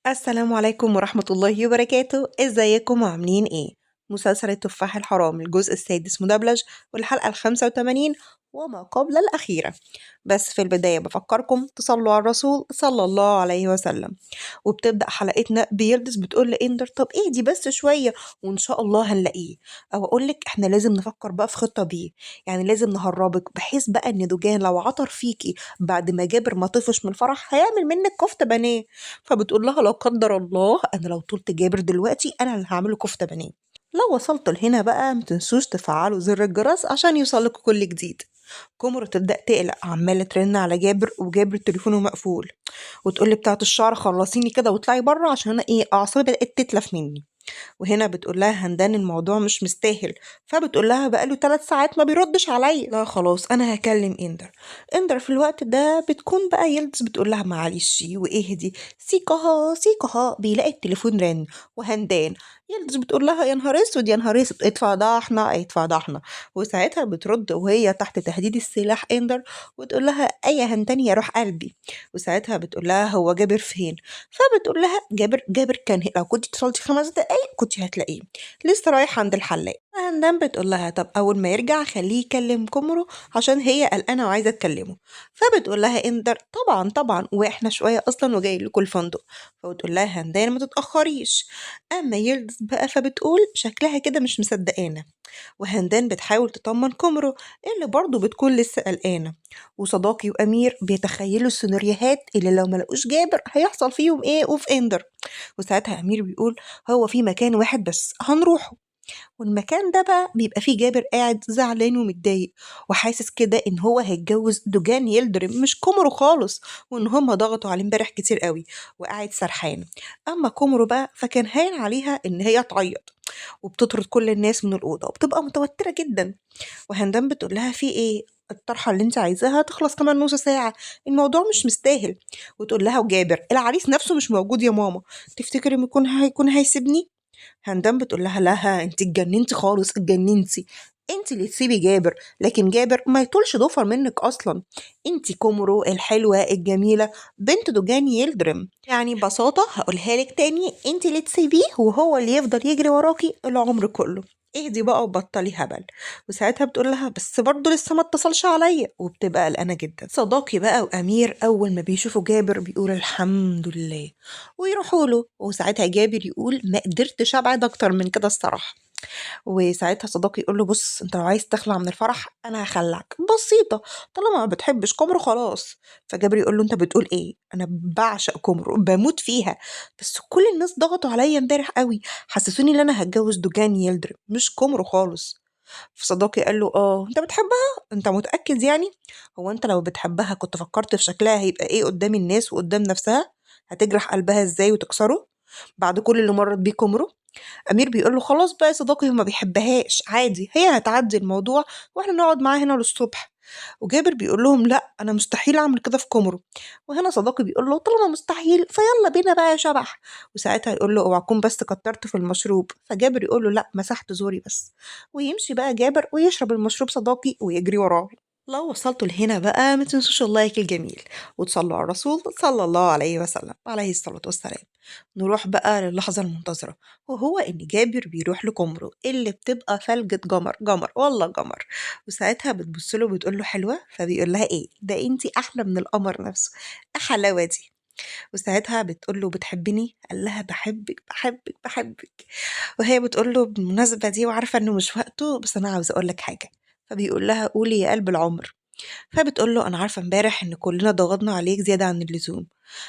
السلام عليكم ورحمة الله وبركاته، ازيكم وعاملين ايه؟ مسلسل التفاح الحرام الجزء السادس مدبلج والحلقة ال85 وما قبل الأخيرة. بس في البداية بفكركم تصلوا على الرسول صلى الله عليه وسلم. وبتبدأ حلقتنا بيلدز بتقول لإندر طب ايه دي بس شوية وإن شاء الله هنلاقيه. أو أقولك احنا لازم نفكر بقى في خطة بيه، يعني لازم نهربك بحيث بقى إن دوجان لو عطر فيكي بعد ما جابر ما طفش من الفرح هيعمل منك كفتة بانيه. فبتقول لها لا قدر الله انا لو طلت جابر دلوقتي انا اللي هعمله كفته بانيه. لو وصلتوا لهنا بقى متنسوش تفعلوا زر الجرس عشان يوصلكوا كل جديد. كومورو تبدأ تقلق عمالة ترن على جابر وجابر تليفونه مقفول، وتقول لي بتاعة الشعر خلصيني كده واطلعي بره عشان انا ايه اعصابي بدأت تتلف مني. وهنا بتقول لها هندان الموضوع مش مستاهل. فبتقول لها بقاله 3 ساعات ما بيردش عليا. لا خلاص انا هكلم اندر. اندر في الوقت ده بتكون بقى يلدز بتقول لها معلش واهدي سيكها سيكها بيلاقي التليفون رن وهندان. يلدز بتقول لها يا نهار اسود يا نهار اسود ادفع ضحنا ادفع ضحنا. وساعتها بترد وهي تحت تهديد السلاح اندر وتقول لها اي هندان يا روح قلبي. وساعتها بتقول لها هو جابر فين. فبتقول لها جابر كان لو كنت اتصلتي 5 دقايق كنت هتلاقيه لسه رايح عند الحلاق. هندام بتقول لها طب اول ما يرجع خليه يكلم كومورو عشان هي قلقانه وعايزه تكلمه. فبتقول لها اندر طبعا طبعا واحنا شويه اصلا وجاي لكم الفندق. فبتقول لها هندان ما تتاخريش. اما يلدز بقى فبتقول شكلها كده مش مصدقانه. وهندان بتحاول تطمن كومرو اللي برضه بتكون لسه قلقانة. وصداقي وأمير بيتخيلوا السيناريوهات اللي لو ملقوش جابر هيحصل فيهم ايه وفي اندر. وساعتها أمير بيقول هو في مكان واحد بس هنروحه، والمكان ده بقى بيبقى فيه جابر قاعد زعلان ومتضايق وحاسس كده ان هو هيتجوز دوجان يلدرم مش كومورو خالص، وان هما ضغطوا عليه امبارح كتير قوي وقاعد سرحان. اما كومورو بقى فكان هاين عليها ان هي تعيط وبتطرد كل الناس من الأوضة وبتبقى متوترة جدا. وهندام بتقول لها في ايه الطرحة اللي انت عايزاها تخلص كمان نص ساعة، الموضوع مش مستاهل. وتقول لها وجابر العريس نفسه مش موجود يا ماما، تفتكري هيكون هيسيبني. هندام بتقول لها لا انت اتجننتي خالص اتجننتي، انت اللي تسيبي جابر لكن جابر ما يطولش ضفر منك اصلا. انت كومورو الحلوه الجميله بنت دوجان يلدرم، يعني ببساطه هقولها لك تاني انت اللي تسيبيه وهو اللي يفضل يجري وراكي العمر كله. اهدي بقى وبطلي هبل. وساعتها بتقول لها بس برضه لسه ما اتصلش عليا وبتبقى قلقانه جدا. صداقي بقى وامير اول ما بيشوفوا جابر بيقول الحمد لله ويروحوا له. وساعتها جابر يقول ما قدرتش ابعد اكتر من كده الصراحه. وساعتها صداقي يقول له بص انت لو عايز تخلع من الفرح انا هخلعك بسيطه طالما ما بتحبش كومرو خلاص. فجابر يقول له انت بتقول ايه انا بعشق كومرو بموت فيها، بس كل الناس ضغطوا عليا امبارح قوي حسسوني ان انا هتجوز دوجان يلدرم مش كومرو خالص. فصداقي قال له اه انت بتحبها انت متاكد يعني. هو انت لو بتحبها كنت فكرت في شكلها هيبقى ايه قدام الناس وقدام نفسها، هتجرح قلبها ازاي وتكسره بعد كل اللي مرت بيه كومرو. أمير بيقول له خلاص بقى يا صداقي ما بيحبهاش عادي هي هتعدي الموضوع واحنا نقعد معاها هنا للصبح. وجابر بيقول لهم لا انا مستحيل اعمل كده في كومرو. وهنا صداقي بيقول له طالما مستحيل فيلا بينا بقى يا شبح. وساعتها يقول له اوعى تكون بس كترت في المشروب. فجابر يقول له لا مسحت زوري بس. ويمشي بقى جابر ويشرب المشروب صداقي ويجري وراه. لو وصلتوا لهنا بقى ما تنسوش اللايك الجميل وتصلوا على الرسول صلى الله عليه وسلم عليه الصلاة والسلام. نروح بقى للحظة المنتظرة، وهو إن جابر بيروح لكمرو اللي بتبقى فلجة جمر جمر والله جمر. وساعتها بتبص له بتقول له حلوة، فبيقول لها إيه ده أنتي أحلى من القمر نفسه، إيه الحلاوة دي. وساعتها بتقول له بتحبني، قال لها بحبك بحبك بحبك. وهي بتقول له بالمناسبة دي وعارفة إنه مش وقته بس أنا عاوزة أقول لك حاجة. فبيقول لها قولي يا قلب العمر. فبتقول له أنا عارفة امبارح إن كلنا ضغطنا عليك زيادة عن اللزوم،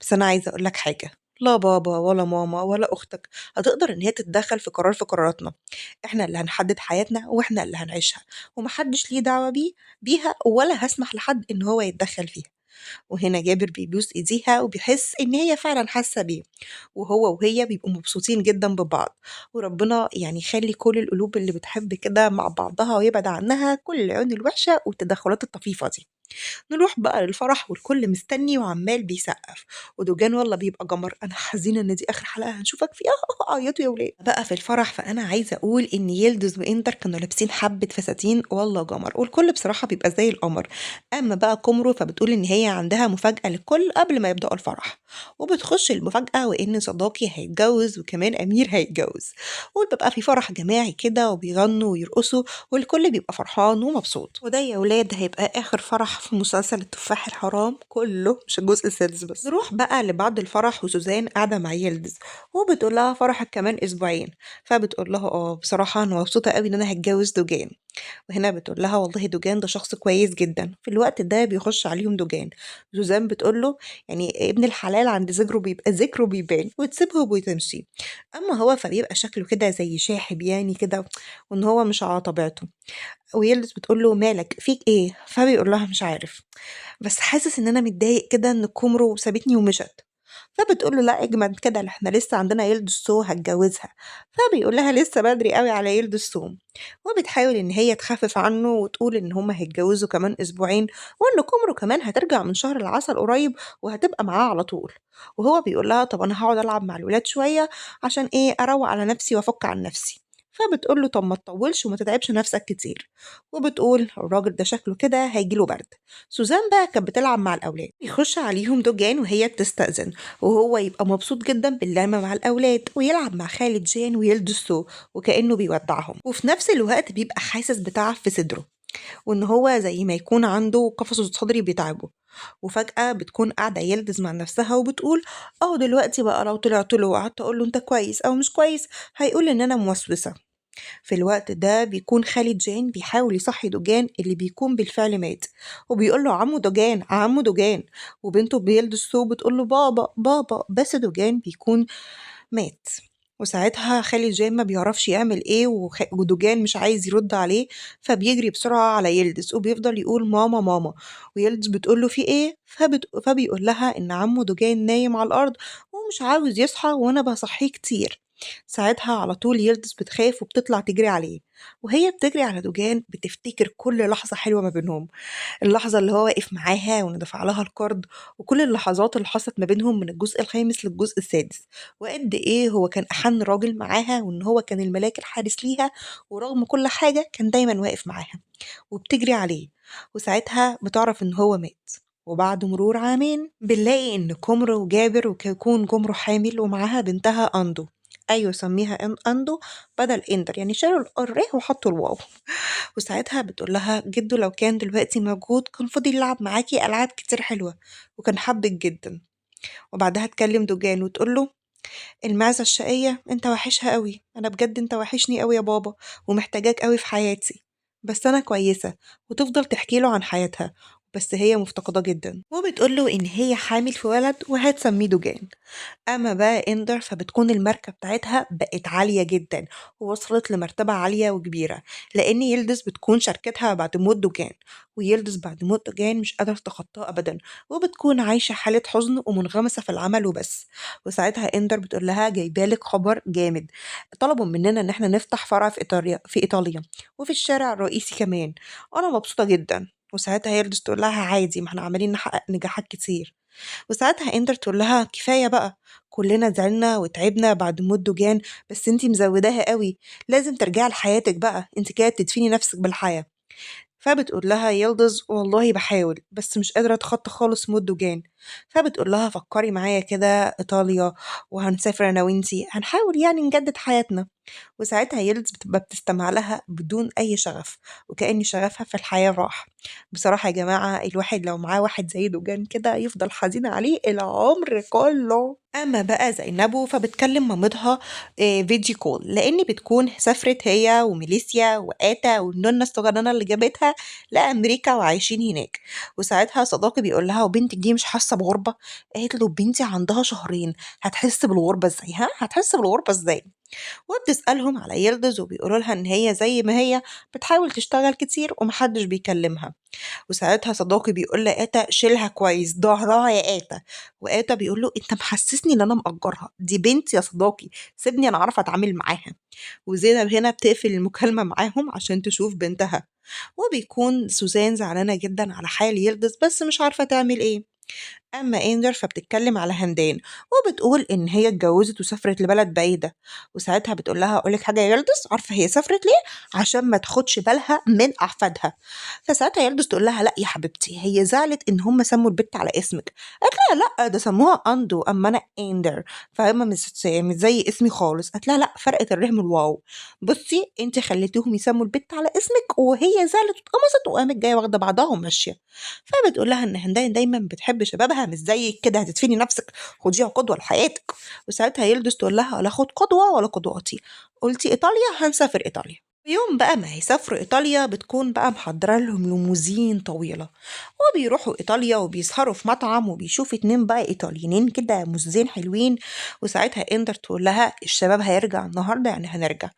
بس أنا عايزة أقول لك حاجة. لا بابا ولا ماما ولا أختك هتقدر إن هي تتدخل في قراراتنا. إحنا اللي هنحدد حياتنا وإحنا اللي هنعيشها، ومحدش ليه دعوة بيها ولا هسمح لحد إن هو يتدخل فيها. وهنا جابر بيبوس ايديها وبيحس ان هي فعلا حاسه بيه، وهو وهي بيبقوا مبسوطين جدا ببعض. وربنا يعني يخلي كل القلوب اللي بتحب كده مع بعضها ويبعد عنها كل العيون الوحشه والتدخلات الطفيفه دي. نروح بقى للفرح والكل مستني وعمال بيسقف، ودوجان والله بيبقى جمر. انا حزينه ان دي اخر حلقه هنشوفك فيها. عيطوا يا ولاد بقى في الفرح. فانا عايزه اقول ان يلدز وانتر كانوا لابسين حبه فساتين والله جمر، والكل بصراحه بيبقى زي القمر. اما بقى كومرو فبتقول ان هي عندها مفاجاه للكل قبل ما يبداوا الفرح، وبتخش المفاجاه وان صداقي هيتجوز وكمان امير هيتجوز. وبيبقى في فرح جماعي كده وبيغنوا ويرقصوا، والكل بيبقى فرحان ومبسوط. وده يا ولاد هيبقى آخر فرح في مسلسل التفاح الحرام كله، مش الجزء السادس بس. نروح بقى لبعد الفرح وسوزان قاعدة مع يلدز، وبتقول لها فرحك كمان أسبوعين. فبتقول لها بصراحة أنا مبسوطة قوي إن أنا هتجوز دوجان. وهنا بتقول لها والله دوجان ده شخص كويس جدا. في الوقت ده بيخش عليهم دوجان. سوزان بتقول له يعني ابن الحلال عند ذكره بيبقى ذكره بيبان، وتسيبه وتمشي. اما هو فبيبقى شكله كده زي شاحب يعني كده، وان هو مش على طبيعته. ويلدز بتقول له مالك فيك ايه؟ فبيقول لها مش عارف، بس حاسس ان انا متضايق كده ان كومرو سابتني ومشت. فبتقول له لا اجمد كده، احنا لسه عندنا يلدز سو هتجوزها. فبيقول لها لسه بدري قوي على يلدز سو. وبتحاول ان هي تخفف عنه وتقول ان هما هيتجوزوا كمان اسبوعين، وان كومرو كمان هترجع من شهر العسل قريب وهتبقى معاه على طول. وهو بيقول لها طب انا هقعد العب مع الولاد شويه عشان ايه اروق على نفسي وافك عن نفسي. فبتقول له طب ما تطولش وما تتعبش نفسك كتير. وبتقول الراجل ده شكله كده هيجيله برد. سوزان بقى كانت بتلعب مع الاولاد، يخش عليهم دوجان وهي بتستأذن، وهو يبقى مبسوط جدا باللعبة مع الأولاد ويلعب مع خالد جان ويلدسه وكأنه بيودعهم. وفي نفس الوقت بيبقى حاسس بتعب في صدره، وإن هو زي ما يكون عنده قفص الصدري بيتعبه. وفجأة بتكون قاعدة يلدز مع نفسها وبتقول دلوقتي بقى لو طلعت له وقعدت أقول له أنت كويس أو مش كويس هيقول إن أنا موسوسة. في الوقت ده بيكون خالد جان بيحاول يصحي دوجان اللي بيكون بالفعل مات، وبيقول له عمو دوجان عمو دوجان. وبنته بيلد الصوت بتقول له بابا بابا، بس دوجان بيكون مات. وساعتها خالد جان ما بيعرفش يعمل ايه ودوجان مش عايز يرد عليه، فبيجري بسرعة على يلدز وبيفضل يقول ماما ماما. ويلدز بتقول له في ايه؟ فبيقول لها ان عمو دوجان نايم على الارض ومش عاوز يصحى وانا بصحيه كتير. ساعتها على طول يلدز بتخاف وبتطلع تجري عليه. وهي بتجري على دوجان بتفتكر كل لحظة حلوة ما بينهم، اللحظة اللي هو واقف معاها وإن دفع لها الكارد، وكل اللحظات اللي حصلت ما بينهم من الجزء الخامس للجزء السادس، وقد إيه هو كان أحن راجل معاها وإن هو كان الملاك الحارس ليها، ورغم كل حاجة كان دايما واقف معاها. وبتجري عليه، وساعتها بتعرف إن هو مات. وبعد مرور عامين بنلاقي إن كومرو وجابر وكيكون كومرو حامل ومعاها بنتها أندو. أيوة سميها أندو بدل إندر، يعني شالوا الر وحطوا الواو. وساعتها بتقول لها جده لو كان دلوقتي موجود كان فضل يلعب معاكي ألعاب كتير حلوة وكان حبك جدا. وبعدها تكلم دوجان وتقول له المعزة الشقية انت وحشها قوي، انا بجد انت وحشني قوي يا بابا ومحتاجاك قوي في حياتي. بس انا كويسة. وتفضل تحكي له عن حياتها، بس هي مفتقدة جدا. وبتقول له ان هي حامل في ولد وهتسميه دوجان. أما بقى إندر فبتكون الماركة بتاعتها بقت عالية جدا ووصلت لمرتبة عالية وكبيرة، لأن يلدز بتكون شركتها بعد موت دوجان. ويلدز بعد موت دوجان مش قادرة تتخطاه أبدا، وبتكون عايشة حالة حزن ومنغمسة في العمل وبس. وساعتها إندر بتقول لها جايبالك خبر جامد، طلبوا مننا إن احنا نفتح فرع في إيطاليا وفي الشارع الرئيسي كمان. أنا مبسوطة جدا. وساعتها يلدز تقول لها عادي، ما احنا عمالين نحقق نجاحات كتير. وساعتها إندر تقول لها كفاية بقى، كلنا زعلنا وتعبنا بعد موت دوجان، بس انتي مزوداها قوي، لازم ترجعي لحياتك بقى، انتي كده بتدفيني نفسك بالحياة. فبتقول لها يلدز والله بحاول بس مش قادرة أتخطى خالص موت دوجان. فبتقول لها فكري معايا كده إيطاليا، وهنسافر أنا وإنتي هنحاول يعني نجدد حياتنا. وساعتها يلدز بتبقى بتستمع لها بدون أي شغف، وكأن شغفها في الحياة راح. بصراحة يا جماعة الواحد لو معاه واحد زي دوجان كده يفضل حزين عليه العمر كله. أما بقى زينبو فبتكلم مامتها فيديو كول، لأن بتكون سافرت هي وميليسيا وآتا والنونة الصغننة اللي جابتها لأمريكا وعايشين هناك. وساعتها صداقي بيقول لها وبنتك دي مش حاسة حاسة بغربة؟ قالت له بنتي عندها شهرين، هتحس بالغربة ازاي؟ هتحس بالغربة ازاي؟ وبتسألهم على يلدز وبيقولوا لها إن هي زي ما هي بتحاول تشتغل كتير ومحدش بيكلمها. وساعتها صداقي بيقول لآتا شيلها كويس ظهرها يا آتا. وآتا بيقول له انت محسسني ان انا مأجرها، دي بنتي يا صداقي، سيبني انا عارفه اتعامل معاها. وزينب هنا بتقفل المكالمه معاهم عشان تشوف بنتها. وبيكون سوزان زعلانه جدا على حال يلدز بس مش عارفه تعمل ايه. أما إنجر فبتتكلم على همدان وبتقول إن هي اتجوزت وسافرت لبلد بعيدة. وساعتها بتقول لها أقولك حاجة يا يلدز، عارفة هي سافرت ليه؟ عشان ما تاخدش بالها من أحفادها. فساعتها يلدز تقول لها لا يا حبيبتي، هي زعلت إن هم سموا البت على اسمك. قالت لها لا ده سموها أندو أما أنا إندر، فهم مش زي اسمي خالص. قالت لها لا فرقت الره من الواو. بصي انت خليتيهم يسموا البت على اسمك وهي زعلت واتقمصت وقامت جايه واخده بعضها وماشيه. فبتقول لها ان هندايا دايما بتحب شبابها مش زيك كده، هتدفني نفسك، خديها قدوه لحياتك. وساعتها يلدز تقول لها لا خد قدوه ولا قدوتي، قلتي ايطاليا هنسافر ايطاليا. يوم بقى ما هيسافروا إيطاليا بتكون بقى محضرة لهم ليموزين طويلة، وبيروحوا إيطاليا وبيسهروا في مطعم وبيشوفوا اتنين بقى إيطاليين كده مزين حلوين. وساعتها إندر تقول لها الشباب هيرجع النهاردة يعني هنرجع،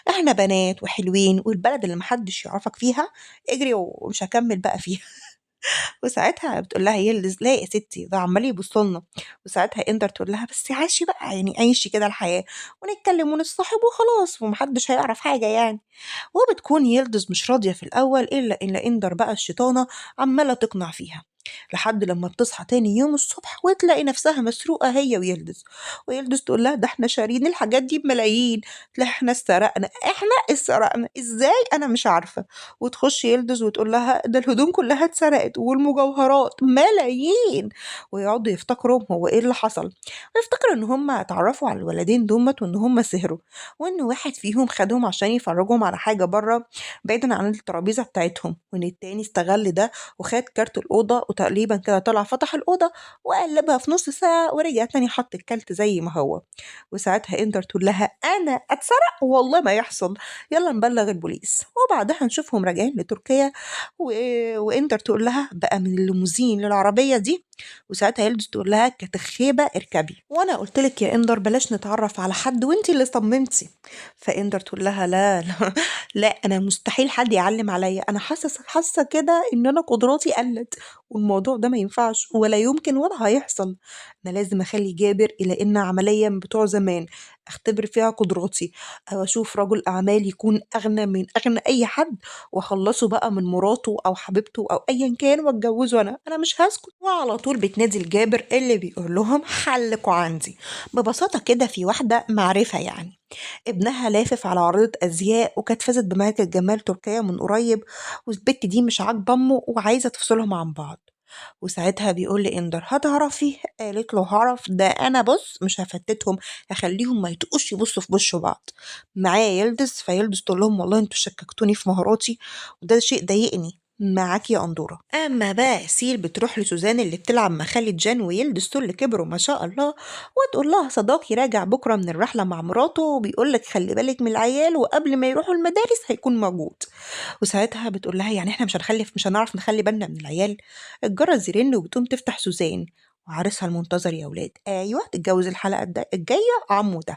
احنا بنات وحلوين والبلد اللي محدش يعرفك فيها، اجري ومش هكمل بقى فيها. وساعتها بتقول لها يلدز لا يا ستي ده عمال يبص لنا. وساعتها اندر تقول لها بس عايشي بقى يعني عيشي كده الحياه ونتكلم ونتصاحب وخلاص ومحدش هيعرف حاجه يعني. وبتكون يلدز مش راضيه في الاول الا ان اندر بقى الشيطانه عماله تقنع فيها، لحد لما بتصحى تاني يوم الصبح وتلاقي نفسها مسروقة هي ويلدز. ويلدز تقول لها ده احنا شارين الحاجات دي بملايين. تلاقي احنا اتسرقنا، احنا اتسرقنا ازاي انا مش عارفة. وتخش يلدز وتقول لها ده الهدوم كلها اتسرقت والمجوهرات ملايين. ويقعدوا يفتكروا هو ايه اللي حصل، ويفتكروا ان هم اتعرفوا على الولدين دومت وان هم سهروا، وان واحد فيهم خدهم عشان يفرجهم على حاجة بره بعيدا عن الترابيزة بتاعتهم، وان التاني استغل ده وخد كارت الأوضة وتقريبا كده طلع فتح الأوضة وقلبها في نص ساعة ورجع تاني حط الكارت زي ما هو. وساعتها إندر تقول لها أنا أتسرق والله ما يحصل، يلا نبلغ البوليس. وبعدها نشوفهم راجعين لتركيا و... وإندر تقول لها بقى من الليموزين للعربية دي. وساعتها يلدز تقول لها كتخيبة اركبي، وانا قلت لك يا اندر بلاش نتعرف على حد وانتي اللي صممتي. فاندر تقول لها لا لا لا انا مستحيل حد يعلم عليا، انا حاسه كده ان انا قدراتي قلت والموضوع ده ما ينفعش ولا يمكن ولا هيحصل. انا لازم اخلي جابر الى ان عمليه من بتوع زمان اختبر فيها قدراتي، او اشوف رجل اعمال يكون اغنى من اغنى اي حد واخلصه بقى من مراته او حبيبته او ايا كان واتجوزه انا مش هسكت. وعلى طول بتنادي الجابر اللي بيقول لهم حلكوا عندي. ببساطه كده في واحده معرفه يعني ابنها لافف على عرضة أزياء وكانت فازت بملكة جمال تركيا من قريب، والبت دي مش عاجبة أمه وعايزة تفصلهم عن بعض. وساعتها بيقول لإندر هتعرفي؟ قالت له هعرف، ده أنا بص مش هفتتهم، هخليهم ما يتقوش يبصوا في وش بعض. معايا يلدز، فيلدز تقول لهم والله انتوا شككتوني في مهاراتي وده شيء ضايقني معاك يا أندورة. أما بقى سيل بتروح لسوزان اللي بتلعب مع خالد جان ويلدز دول اللي كبروا ما شاء الله، وتقول لها صداقي راجع بكرة من الرحلة مع مراته وبيقول لك خلي بالك من العيال وقبل ما يروحوا المدارس هيكون موجود. وساعتها بتقول لها يعني احنا مش هنعرف نخلي بالنا من العيال. الجرس يرن وبتقوم تفتح سوزان، وعريسها المنتظر يا ولاد ايوه تتجوز الحلقه الجايه عمو ده.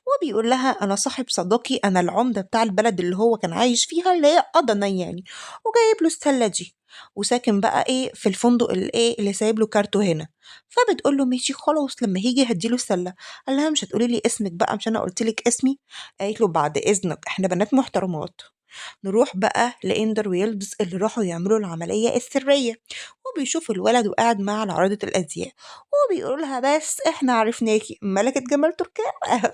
وبيقول لها انا صاحب صداقي انا العمده بتاع البلد اللي هو كان عايش فيها اللي هي قضنا يعني، وجايب له السله دي وساكن بقى ايه في الفندق الايه اللي سايب له كارته هنا. فبتقول له ماشي خلاص لما هيجي هديله السله. قال لها مش هتقولي لي اسمك بقى مش انا قلت لك اسمي؟ قالت له بعد اذنك احنا بنات محترمات. نروح بقى لإندر ويلدز اللي راحوا يعملوا العملية السرية، وبيشوفوا الولد وقاعد معاه على عارضة الأزياء، وبيقولوا لها بس احنا عرفناكي ملكة جمال تركيا.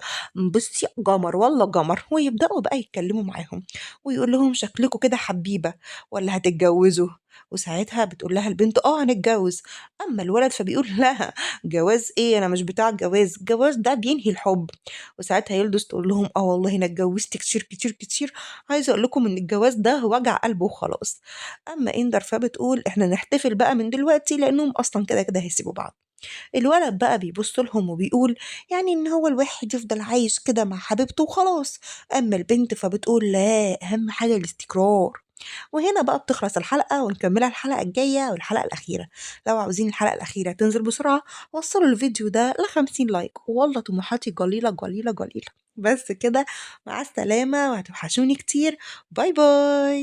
بصي قمر والله قمر. ويبدأوا بقى يتكلموا معاهم ويقول لهم شكلكم كده حبيبة ولا هتتجوزوا. وساعتها بتقول لها البنت هنتجوز. اما الولد فبيقول لها جواز ايه، انا مش بتاع الجواز، الجواز ده بينهي الحب. وساعتها يلدز تقول لهم والله انا اتجوزت كتير كتير كتير، عايزه اقول لكم ان الجواز ده وجع قلب وخلاص. اما اندر فبتقول احنا نحتفل بقى من دلوقتي لانهم اصلا كده كده هيسيبوا بعض. الولد بقى بيبص لهم وبيقول يعني ان هو الواحد يفضل عايش كده مع حبيبته وخلاص. اما البنت فبتقول لا اهم حاجه الاستقرار. وهنا بقى بتخلص الحلقة ونكملها الحلقة الجاية والحلقة الأخيرة. لو عاوزين الحلقة الأخيرة تنزل بسرعة وصلوا الفيديو ده ل50 لايك، والله طموحاتي قليلة قليلة قليلة. بس كده، مع السلامة وهتوحشوني كتير. باي باي.